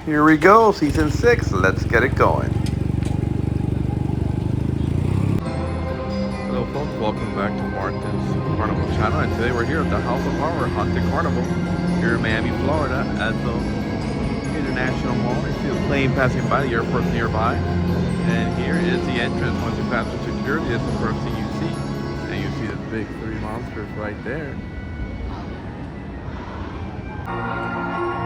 Here we go, season 6. Let's get it going. Hello folks, welcome back to Martin's Carnival channel, and today we're here at the House of Horror Haunted Carnival here in Miami, Florida at the International Mall. You see a plane passing by, the airport's nearby, and here is the entrance. Once you pass through security, that's the first thing you see, and you see the big 3 monsters right there.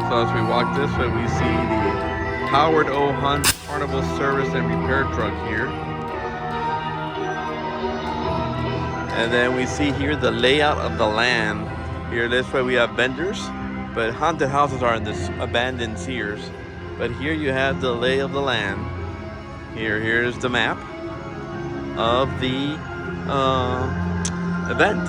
So as we walk this way, we see the Howard O. Hunt Carnival Service and Repair Truck here. And then we see here the layout of the land. Here this way we have vendors, but haunted houses are in this abandoned Sears. But here you have the lay of the land. Here's the map of the event.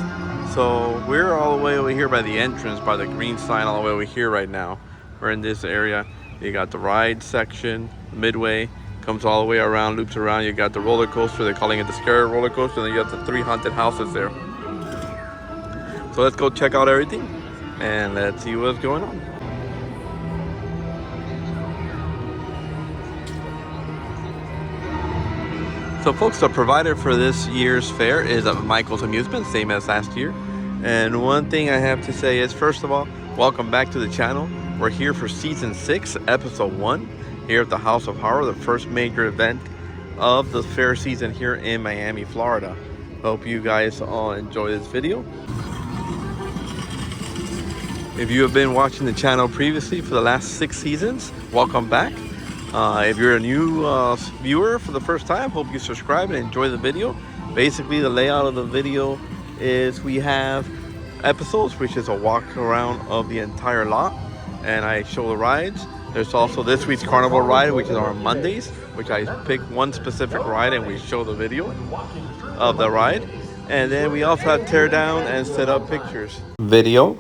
So we're all the way over here by the entrance, by the green sign, all the way over here right now. We're in this area. You got the ride section, Midway, comes all the way around, loops around. You got the roller coaster, they're calling it the scary roller coaster, and then you have the 3 haunted houses there. So let's go check out everything and let's see what's going on. So folks, the provider for this year's fair is Michael's Amusement, same as last year. And one thing I have to say is, first of all, welcome back to the channel. We're here for season 6, episode 1, here at the House of Horror, the first major event of the fair season here in Miami, Florida. Hope you guys all enjoy this video. If you have been watching the channel previously for the last 6 seasons, welcome back. If you're a new viewer for the first time, hope you subscribe and enjoy the video. Basically, the layout of the video is we have episodes, which is a walk around of the entire lot, and I show the rides. There's also this week's Carnival ride, which is on Mondays, which I pick one specific ride and we show the video of the ride. And then we also have tear down and set up pictures video.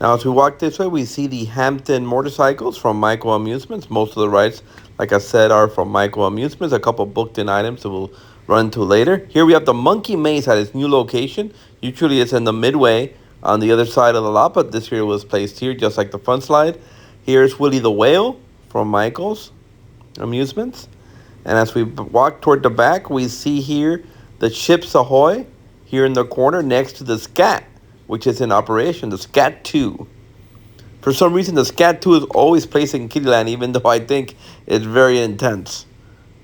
Now as we walk this way, we see the Hampton motorcycles from Michael Amusements. Most of the rides, like I said, are from Michael Amusements. A couple booked in items that we'll run to later. Here we have the Monkey Maze at its new location. Usually it's in the Midway on the other side of the lot, but this year was placed here just like the fun slide. Here's Willie the Whale from Michael's Amusements. And as we walk toward the back, we see here the Chips Ahoy here in the corner next to the Scat, which is in operation, the Scat 2. For some reason, the Scat 2 is always placed in Kittyland, even though I think it's very intense.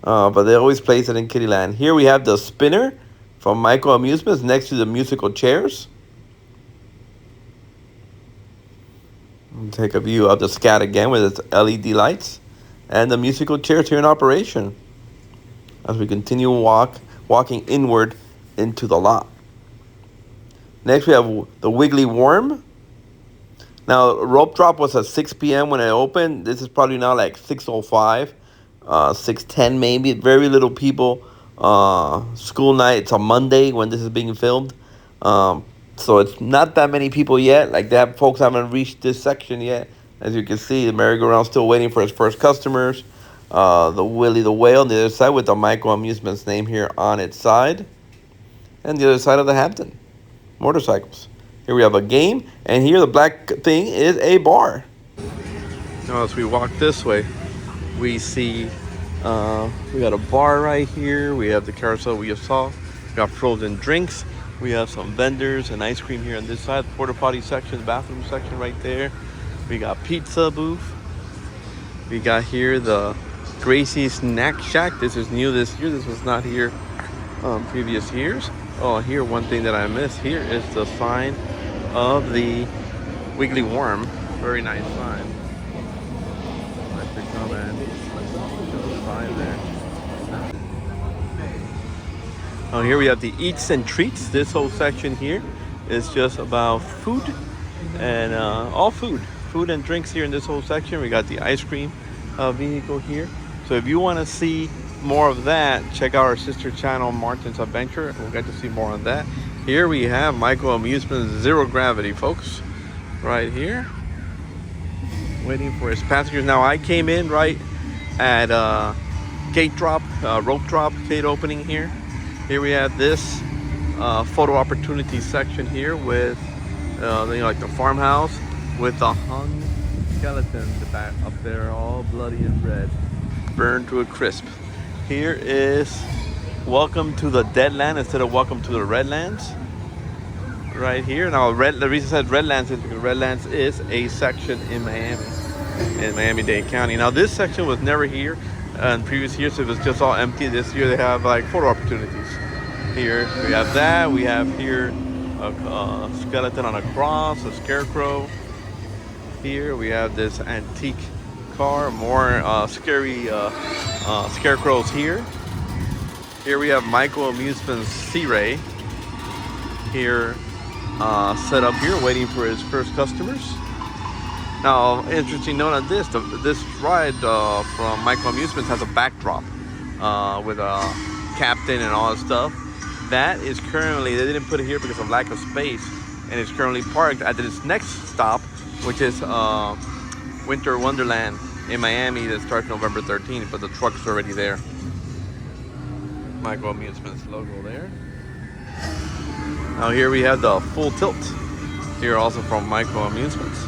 But they always place it in Kittyland. Here we have the Spinner from Michael Amusements next to the musical chairs. Take a view of the Scat again with its LED lights and the musical chairs here in operation as we continue walking inward into the lot. Next we have the Wiggly Worm. Now rope drop was at 6 p.m. when it opened. This is probably now like 6:05, 6:10 maybe. Very little people. School night. It's a Monday when this is being filmed. So it's not that many people yet. Like that, folks haven't reached this section yet. As you can see, the merry-go-round still waiting for its first customers. The Willie the Whale on the other side with the Michael Amusements name here on its side. And the other side of the Hampton motorcycles. Here we have a game, and here the black thing is a bar. Now as we walk this way, we see we got a bar right here. We have the carousel we just saw. We got frozen drinks. We have some vendors and ice cream here on this side. Porta potty section, bathroom section right there. We got pizza booth. We got here the Gracie Snack Shack. This is new this year. This was not here previous years. Oh, here one thing that I missed here is the sign of the Wiggly Worm. Very nice sign. Nice to come and show the sign there. Oh, here we have the Eats and Treats. This whole section here is just about food and all food and drinks here in this whole section. We got the ice cream vehicle here. So if you want to see more of that, check out our sister channel, Martin's Adventure. We'll get to see more on that. Here we have Michael Amusement's Zero Gravity, folks, right here, waiting for his passengers. Now I came in right at gate drop, rope drop, gate opening here. Here we have this photo opportunity section here with like the farmhouse with the hung skeleton back up there, all bloody and red, burned to a crisp. Here is welcome to the Deadland instead of welcome to the Redlands. Right here. Now, the reason I said Redlands is because Redlands is a section in Miami, in Miami-Dade County. Now, this section was never here in previous years. It was just all empty. This year they have like photo opportunities. Here we have that. We have here a skeleton on a cross, a scarecrow. Here we have this antique car, more scary scarecrows here. Here we have Michael Amusement's Sea Ray here set up here, waiting for his first customers. Now, interesting note on this, this ride from Michael Amusements has a backdrop with a captain and all that stuff. That is currently, they didn't put it here because of lack of space, and it's currently parked at its next stop, which is Winter Wonderland in Miami that starts November 13th, but the truck's already there. Michael Amusements logo there. Now here we have the full tilt. Here also from Michael Amusements.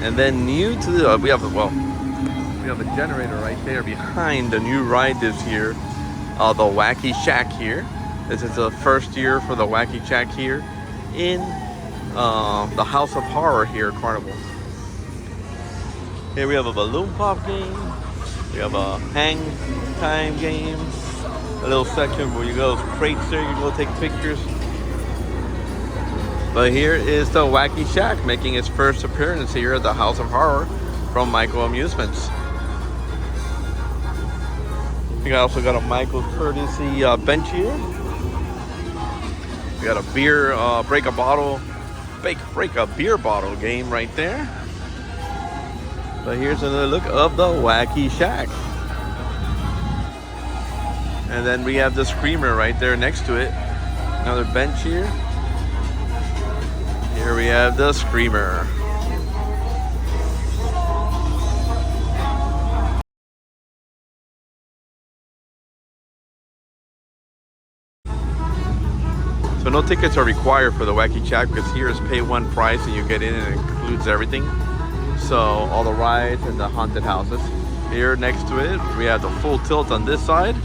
And then new to the, we have a generator right there behind the new ride this year, the Wacky Shack here. This is the first year for the Wacky Shack here in the House of Horror here at Carnival. Here we have a balloon pop game. We have a hang time game. A little section where you go crates there, you go take pictures. But here is the Wacky Shack making its first appearance here at the House of Horror from Michael Amusements. We also got a Michael's Courtesy bench here. We got a beer, break a beer bottle game right there. But here's another look of the Wacky Shack. And then we have the Screamer right there next to it. Another bench here. Here we have the Screamer. So no tickets are required for the Wacky Shack because here is pay one price and you get in and it includes everything. So all the rides and the haunted houses. Here next to it, we have the full tilt on this side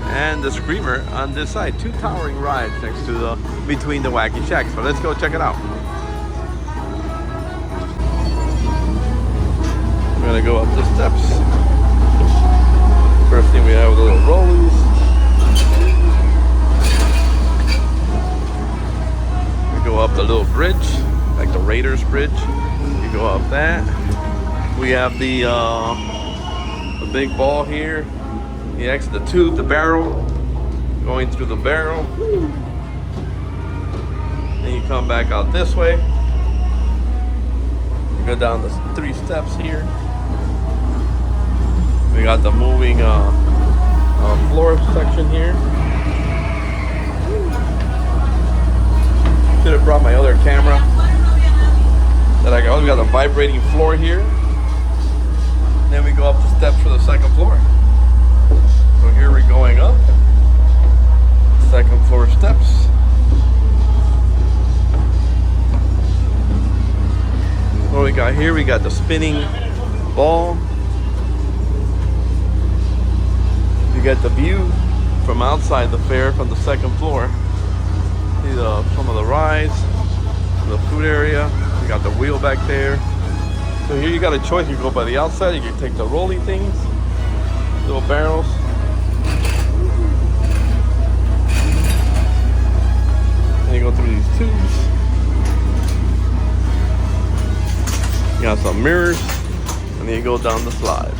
and the Screamer on this side. Two towering rides next to the between the Wacky Shacks. So let's go check it out. We're gonna go up the steps. First thing we have the little rollies. We go up the little bridge, like the Raiders bridge. You go up that. We have the big ball here. The exit, the tube, the barrel, going through the barrel. Then you come back out this way. You go down the 3 steps here. We got the moving floor section here. Should have brought my other camera. That I got. We got the vibrating floor here. Then we go up the steps for the second floor. So here we're going up. Second floor steps. What we got here? We got the spinning ball. You get the view from outside the fair from the second floor. See some of the rides, the food area. We got the wheel back there. So here you got a choice. You go by the outside. You can take the rolling things, little barrels. And you go through these tubes. You got some mirrors, and then you go down the slide.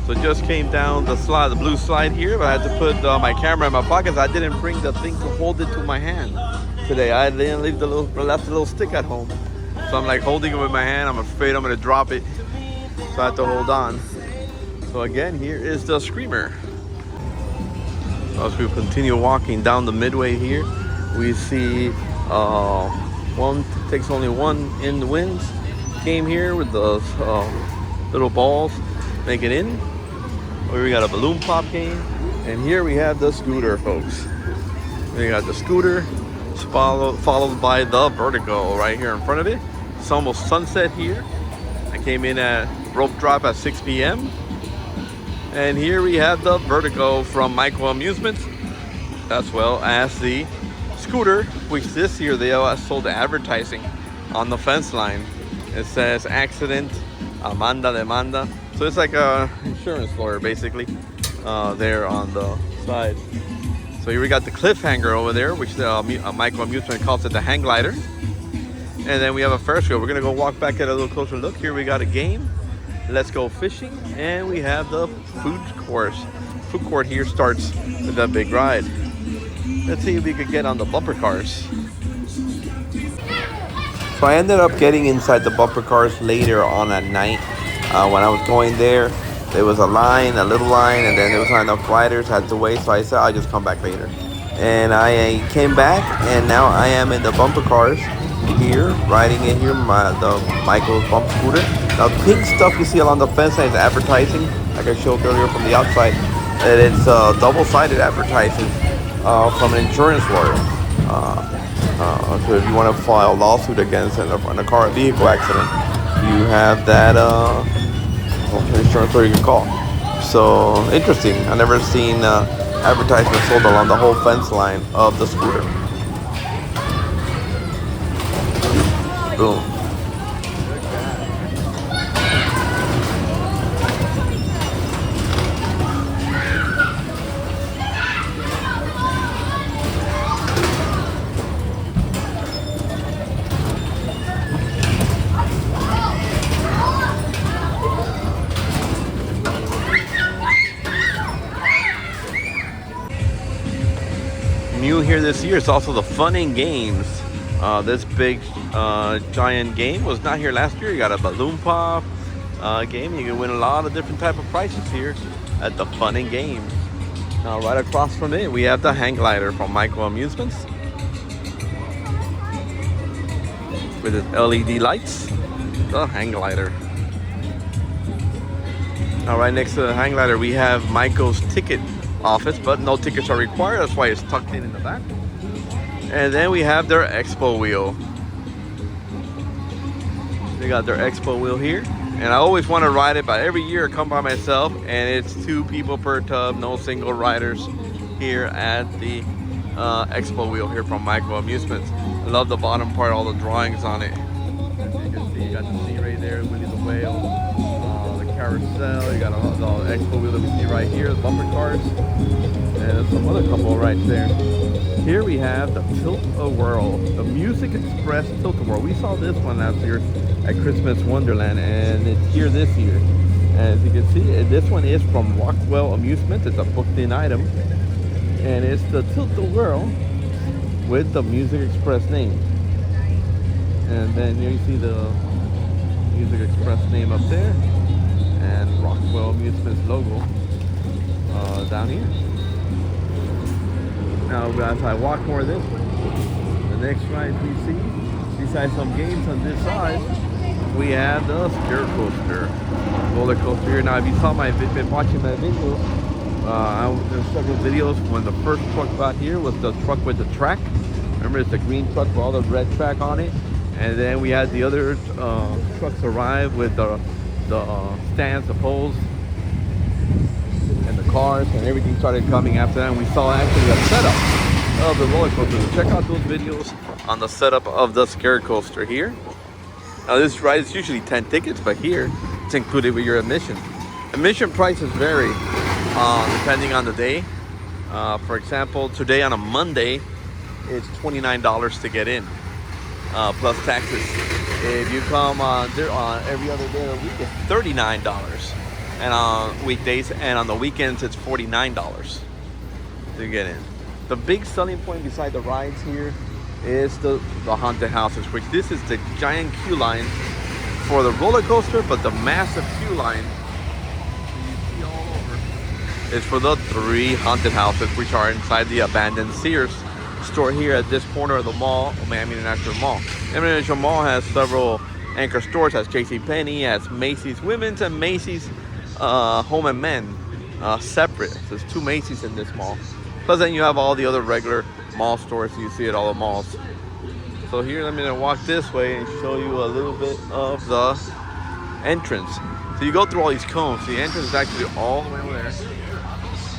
So just came down the slide, the blue slide here, but I had to put my camera in my pockets. I didn't bring the thing to hold it to my hand today. I didn't leave left the little stick at home. So I'm like holding it with my hand. I'm afraid I'm gonna drop it. So I have to hold on. So again, here is the Screamer. As we continue walking down the Midway here, we see one takes only one in the winds game here with those little balls make it in. We got a balloon pop game, and here we have the scooter, folks. You got the scooter, followed by the Vertigo right here in front of it. It's almost sunset here. I came in at rope drop at 6 p.m. And here we have the Vertigo from Micro Amusements, as well as the scooter, which this year they sold advertising on the fence line. It says accident, Amanda demanda. So it's like a insurance lawyer basically there on the side. So here we got the cliffhanger over there, which the Micro Amusement calls it the hang glider. And then we have a Ferris wheel. We're gonna go walk back at a little closer look. Here we got a game, Let's Go Fishing, and we have the food course. Food court here starts with that big ride. Let's see if we could get on the bumper cars. So I ended up getting inside the bumper cars later on at night. When I was going there was a line, a little line, and then there was not enough riders, had to wait, so I said I'll just come back later. And I came back, and now I am in the bumper cars here, riding in here, the Michael's bump scooter. Now pink stuff you see along the fence line is advertising, like I showed earlier from the outside, and it's double-sided advertising from an insurance lawyer. So if you want to file a lawsuit against a vehicle accident, you have that insurance lawyer you can call. So interesting. I've never seen advertisements sold along the whole fence line of the scooter. Boom. New here this year is also the Fun and Games. This big giant game was not here last year. You got a balloon pop game. You can win a lot of different type of prizes here at the Fun and Games. Now right across from it we have the hang glider from Micro Amusements with its LED lights. The hang glider. Now right next to the hang glider we have Michael's ticket office, but no tickets are required. That's why it's tucked in the back. And then we have their expo wheel. They got their expo wheel here, and I always want to ride it, but every year I come by myself, and it's 2 people per tub, no single riders here at the expo wheel here from Micro Amusements. I love the bottom part, all the drawings on it. As you can see, you got the sea right there, Winnie the Whale, the carousel. You got the expo wheel that we see right here, the bumper cars, and some other couple right there. Here we have the Tilt-A-Whirl, the Music Express Tilt-A-Whirl. We saw this one last year at Christmas Wonderland, and it's here this year. And as you can see, this one is from Rockwell Amusement. It's a booked-in item, and it's the Tilt-A-Whirl with the Music Express name. And then here you see the Music Express name up there, and Rockwell Amusement's logo down here. Now as I walk more this way, the next ride we see, besides some games on this side, we have the Spirit Coaster, roller coaster here. Now if you saw been watching my video, there's several videos when the first truck got here was the truck with the track. Remember, it's the green truck with all the red track on it. And then we had the other trucks arrive with the stands, the poles, and the cars, and everything started coming after that. And we saw actually a setup of the roller coaster. So check out those videos on the setup of the Spirit Coaster here. Now this ride is usually 10 tickets, but here it's included with your admission. Admission prices vary depending on the day. For example, today on a Monday, it's $29 to get in, plus taxes. If you come on every other day of the week, it's $39. And on weekdays and on the weekends, it's $49 to get in. The big selling point beside the rides here is the haunted houses, which this is the giant queue line for the roller coaster, but the massive queue line you see all over is for the 3 haunted houses, which are inside the abandoned Sears store here at this corner of the mall, Miami International Mall. Miami International Mall has several anchor stores, has JCPenney, has Macy's Women's, and Macy's Home and Men separate. So there's 2 Macy's in this mall. Plus then you have all the other regular mall stores, so you see it all the malls. So here, let me walk this way and show you a little bit of the entrance. So you go through all these cones. The entrance is actually all the way over there.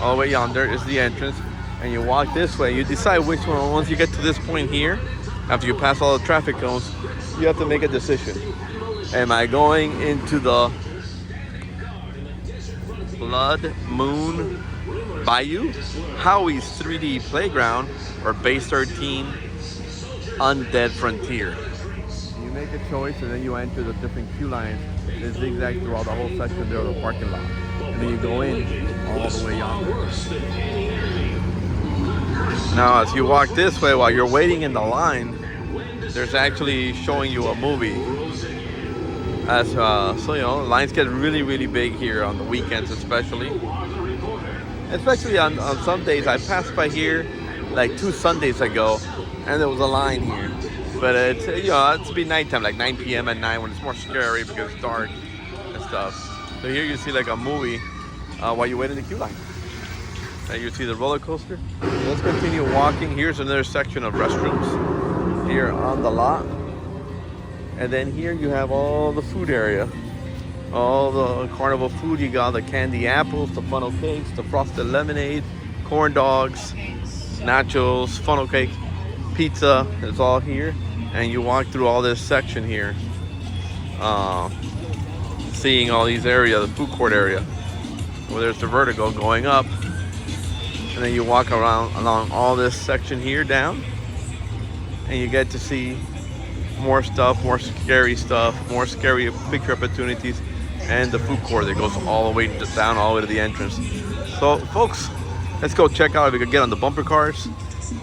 All the way yonder is the entrance. And you walk this way. You decide which one. Once you get to this point here, after you pass all the traffic cones, you have to make a decision. Am I going into the Blood Moon Bayou, Howie's 3D Playground, or Base 13 Undead Frontier? You make a choice and then you enter the different queue lines that zigzag throughout the whole section there of the parking lot. And then you go in all the way yonder. Now as you walk this way while you're waiting in the line, there's actually showing you a movie. As so you know, lines get really big here on the weekends, especially on some days. I passed by here like 2 Sundays ago and there was a line here, but it's, you know, it's be nighttime, like 9 p.m. at night when it's more scary because it's dark and stuff. So here you see like a movie while you wait in the queue line. And you see the roller coaster. Let's continue walking. Here's another section of restrooms here on the lot. And then here you have all the food area. All the Carnival food. You got the candy apples, the funnel cakes, the frosted lemonade, corn dogs, nachos, funnel cake, pizza. It's all here. And you walk through all this section here. Seeing all these areas, the food court area. Where there's the vertigo going up. And then you walk along all this section here down. And you get to see more stuff, more scary stuff, more scary picture opportunities, and the food court that goes all the way down, all the way to the entrance. So, folks, let's go check out if we can get on the bumper cars,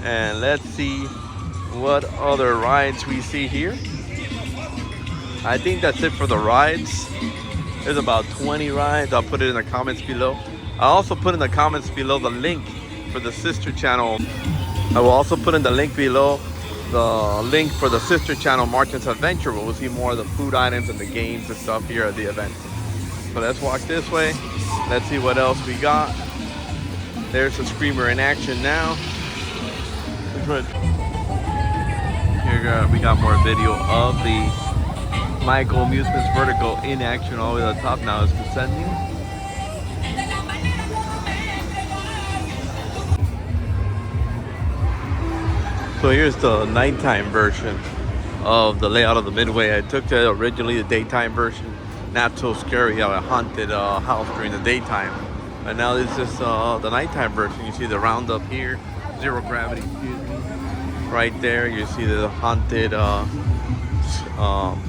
and let's see what other rides we see here. I think that's it for the rides. There's about 20 rides. I'll put it in the comments below. I'll also put in the comments below the link for the sister channel. I will also put in the link below the link for the sister channel Martin's Adventure, where we'll see more of the food items and the games and stuff here at the event. So let's walk this way. Let's see what else we got. There's the Screamer in action now. Here we got more video of the Michael Amusements Vertical in action all the way to the top now. It's descending. So here's the nighttime version of the layout of the Midway. I took originally the daytime version. Not so scary, how a haunted house during the daytime. And now this is the nighttime version. You see the roundup here, zero gravity, excuse me. Right there, you see the haunted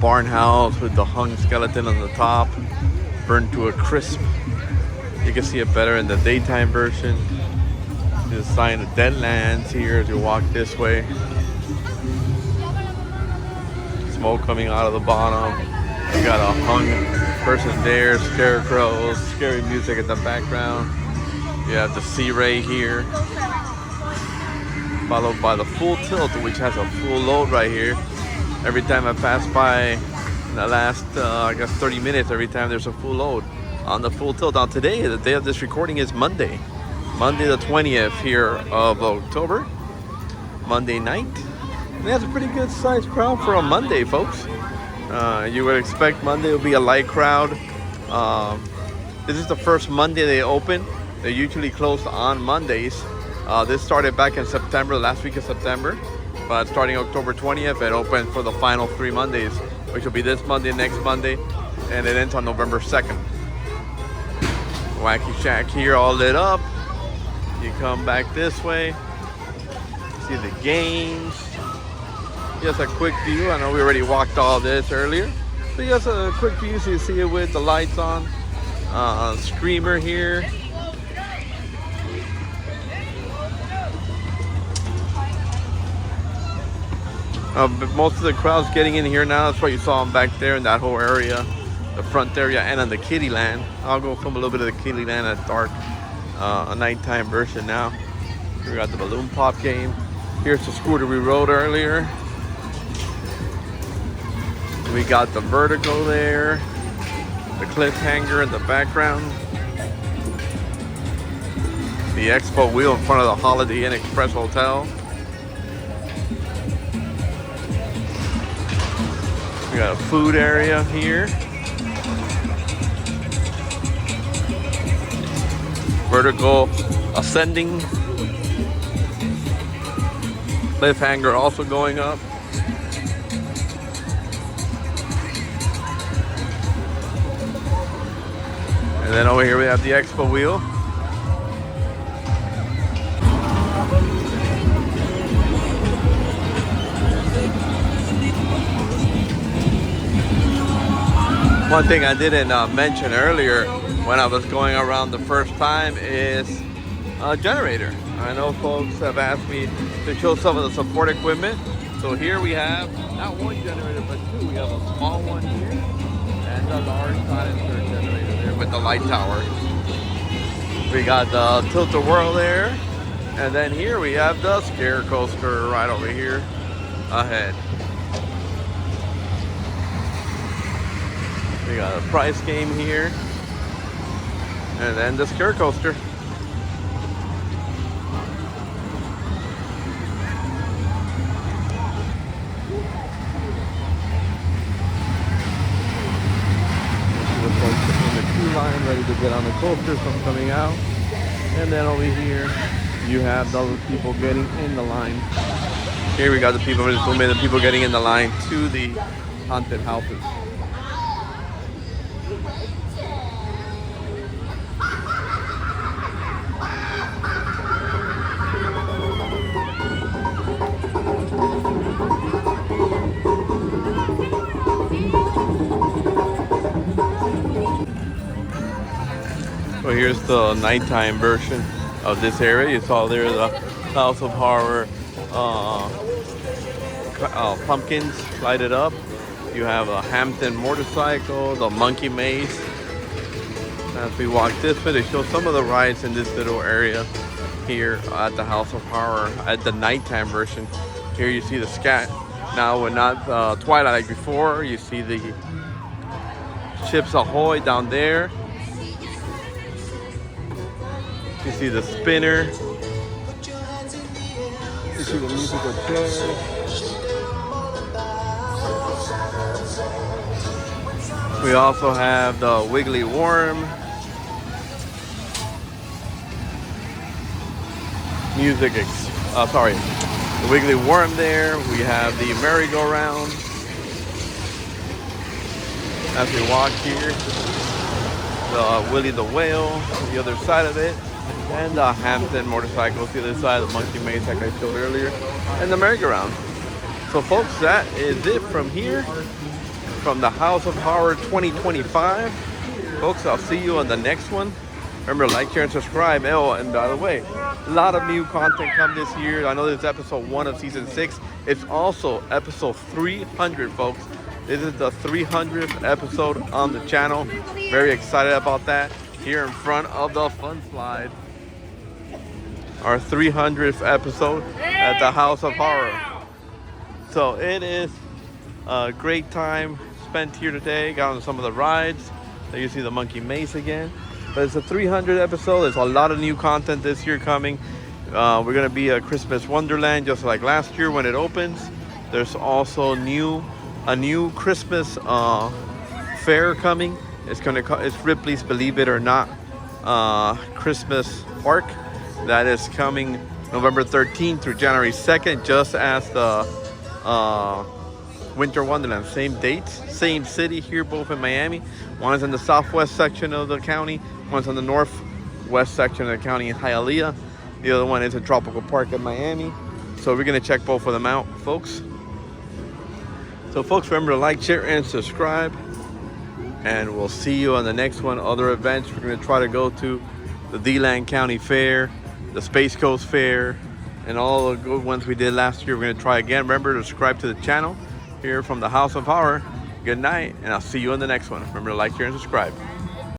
barn house with the hung skeleton on the top, burned to a crisp. You can see it better in the daytime version. There's a sign of Deadlands here as you walk this way. Smoke coming out of the bottom. You got a hung person there, scarecrows, scary music in the background. You have the Sea Ray here, followed by the Full Tilt, which has a full load right here. Every time I pass by in the last, I guess 30 minutes, every time there's a full load on the Full Tilt. Now today, the day of this recording is Monday the 20th here of October, Monday night. And that's a pretty good sized crowd for a Monday, folks. You would expect Monday will be a light crowd. This is the first Monday they open. They're usually closed on Mondays. This started back in September, last week of September. But starting October 20th, it opened for the final 3 Mondays, which will be this Monday, next Monday, and it ends on November 2nd. Wacky Shack here all lit up. You come back this way, see the games. Just a quick view. I know we already walked all this earlier. So just a quick view so you see it with the lights on. Screamer here. But most of the crowd's getting in here now. That's why you saw them back there in that whole area, the front area, and on the kiddie land. I'll go film a little bit of the kiddie land at dark. A nighttime version now. We got the balloon pop game. Here's the scooter we rode earlier. We got the vertigo there. The cliffhanger in the background. The expo wheel in front of the Holiday Inn Express Hotel. We got a food area here. Vertical ascending. Cliffhanger also going up. And then over here we have the expo wheel. One thing I didn't mention earlier when I was going around the first time is a generator. I know folks have asked me to show some of the support equipment. So here we have not one generator, but two. We have a small one here and a large silencer generator there with the light tower. We got the tilt-a-whirl there. And then here we have the scare coaster right over here ahead. We got a price game here. And then the scare coaster. Line ready to get on the coaster, some coming out, and then over here you have those people getting in the line. Here we got the people getting in the line to the haunted houses. So here's the nighttime version of this area. You saw there the House of Horror pumpkins lighted up. You have a Hampton motorcycle, the monkey maze. As we walk this way, they show some of the rides in this little area here at the House of Horror at the nighttime version. Here you see the scat. Now we're not Twilight like before. You see the Chips Ahoy down there. You see the spinner. You see the musical chairs. We also have the Wiggly Worm. The Wiggly Worm there. We have the merry-go-round. As we walk here, the Willie the Whale, the other side of it. And the Hampton motorcycles, the other side, the monkey maze like I showed earlier, and the merry-go-round. So folks, that is it from here, from the House of Horror 2025. Folks, I'll see you on the next one. Remember, like, share, and subscribe. Oh, and by the way, a lot of new content come this year. I know this is episode 1 of season 6. It's also episode 300, folks. This is the 300th episode on the channel. Very excited about that. Here in front of the fun slide. Our 300th episode at the House of Horror. So it is a great time spent here today. Got on some of the rides. There you see the monkey maze again. But it's a 300th episode. There's a lot of new content this year coming. We're going to be a Christmas Wonderland just like last year when it opens. There's also a new Christmas fair coming. It's Ripley's Believe It or Not Christmas Park. That is coming November 13th through January 2nd, just as the Winter Wonderland. Same dates, same city here, both in Miami. One is in the southwest section of the county. One's in the northwest section of the county in Hialeah. The other one is in Tropical Park in Miami. So we're going to check both of them out, folks. So folks, remember to like, share, and subscribe. And we'll see you on the next one. Other events, we're going to try to go to the DeLand County Fair, the Space Coast Fair, and all the good ones we did last year. We're going to try again. Remember to subscribe to the channel here from the House of Horror. Good night, and I'll see you on the next one. Remember to like, share, and subscribe.